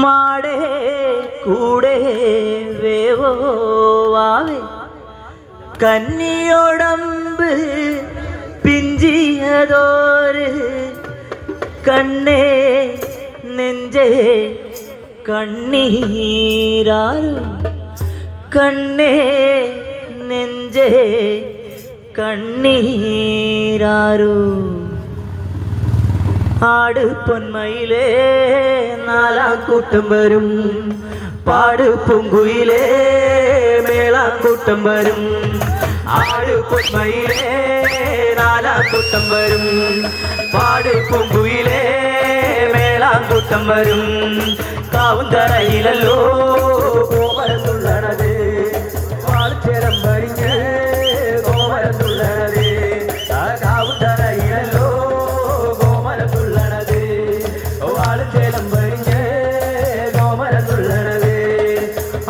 മാടേ കൂടെ വേവോവാവേ കന്നിയോടമ്പ് പിഞ്ചിയതോര് കണ്ണേ നെഞ്ചേ കണ്ണീരാരു കണ്ണേ നെഞ്ചേ കണ്ണീരാരു ആട് പൊന്മയിലേ നാലാംകൂട്ടം വരും പാട് പൂങ്കുയിലേ മേളാങ്കൂട്ടം വരും ആട് പൊന്മയിലേ നാലാംകൂട്ടം വരും പാട് പൂങ്കുയിലേ മേളാങ്കൂട്ടം വരും കാവുന്തറയിലല്ലോ കോമരം തുള്ളണത് വാൾച്ചേരം വരിഞ്ഞ് കോമരം തുള്ളണത് ആ കാവുന്തറയിലല്ലോ കോമരം തുള്ളണത് വാൾച്ചേരം വരിഞ്ഞ് കോമരം തുള്ളണത്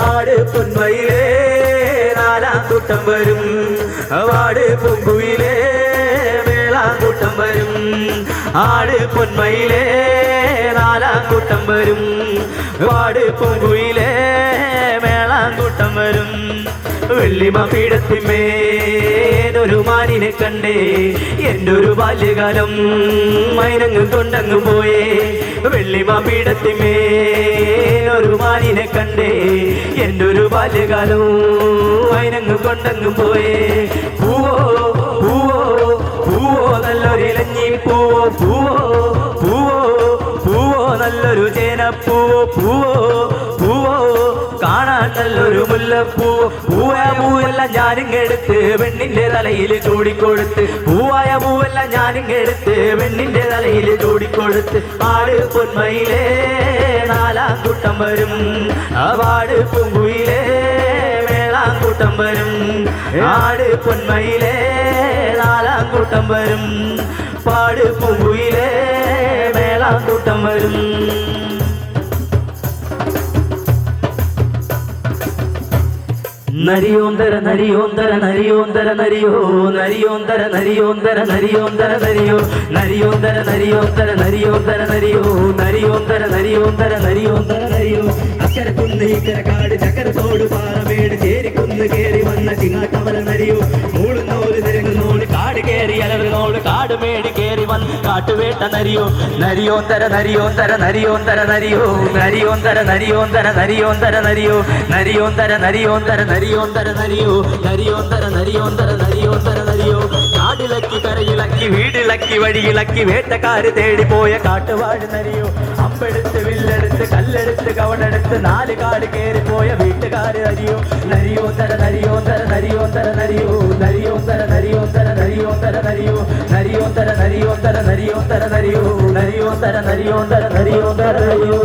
ആട് പൊന്മയിലേ നാലാംകൂട്ടം വരും വാട് പൂങ്കുയിലേ മേളാങ്കൂട്ടം വരും ആട് പൊന്മയിലേ നാലാംകൂട്ടം വരും വാട് പൂങ്കുയിലേ മേളാങ്കൂട്ടം വരും വെള്ളിമ പീഠത്തിന്മേലൊരു മാനിനെ കണ്ടേ എൻ്റെ ഒരു ബാല്യകാലം മൈനങ്ങും കൊണ്ടങ്ങ് പോയേ വെള്ളിമ പീഠത്തിന്മേലൊരു മാനിനെ കണ്ടേ എൻ്റെ ഒരു ബാല്യകാലം മൈനങ്ങും കൊണ്ടങ്ങ് പോയേ പൂവോ പൂവോ പൂവോ നല്ലൊരു ഇലഞ്ഞി പൂവോ പൂവോ പൂവോ പൂവോ നല്ലൊരു ചേനപ്പൂവോ പൂവോ പൂവോ കാണാൻ നല്ലൊരു മുല്ലപ്പൂവോ പൂവായ പൂവെല്ലാം ഞാനിങ്ങെടുത്ത് പെണ്ണിന്റെ തലയിൽ ചൂടിക്കൊടുത്ത് പൂവായ പൂവെല്ലാം ഞാനിങ്ങെടുത്ത് പെണ്ണിന്റെ തലയിൽ ചൂടിക്കൊടുത്ത് ആട് പൊന്മയിലേ നാലാംകൂട്ടം വരും വാട് പൂങ്കുയിലേ മേളാങ്കൂട്ടം വരും ആട് പൊന്മയിലേ നാലാംകൂട്ടം വരും പാട് പൂങ്കുയിലേ മേളാങ്കൂട്ടം വരും നരിയോന്തര നരിയോന്തര നരിയോന്തര നരിയോ നരിയോന്തര നരിയോന്തര നരിയോന്തര നരിയോ നരിയോന്തര നരിയോന്തര നരിയോന്തര നരിയോ നരിയോന്തര നരിയോന്തര നരിയോന്തര നരിയോ അക്കരക്കുന്ന് ഇക്കരക്കാട് ചക്കരത്തോട് പാറമേട് ചേരിക്കുന്ന് കേറി വന്ന ചിങ്ങാട്ടവല നരിയോ മൂളുന്നോട് നിരങ്ങുന്നോട് കാട് കേറി അലറുന്നോട് കാട് മേട് കേറി വന്ന് കാട്ടുവേട്ട നരിയോ നരിയോന്തര നരിയോന്തര നരിയോന്തര നരിയോ നരിയോന്തര നരിയോന്തര നരിയോന്തര നരിയോ നരിയോന്തര നരിയോന്തര നരിയോന്തര നരിയോ നരിയോന്തര നരിയോന്തര നരിയോന്തര നരിയോ കാടിളക്കി കരയിളക്കി വീടിളക്കി വഴിയിളക്കി വേട്ടക്കാര് തേടിപ്പോയ കാട്ടുവാട് നരിയോ അമ്പെടുത്ത് വില്ലെടുത്ത് കല്ലെടുത്ത് കവടെടുത്ത് നാല് കാട് കേറിപ്പോയ വീട്ടുകാര് നരിയോ നരിയോന്തര നരിയോന്തര നരിയോന്തര നരിയോ നരിയോന്തര നരിയോന്തര നരിയോന്തര നരിയോ നരിയോന്തര നരിയോന്തര നരിയോന്തര നരിയോ നരിയോന്തര നരിയോന്തര നരിയോന്തര നരിയോ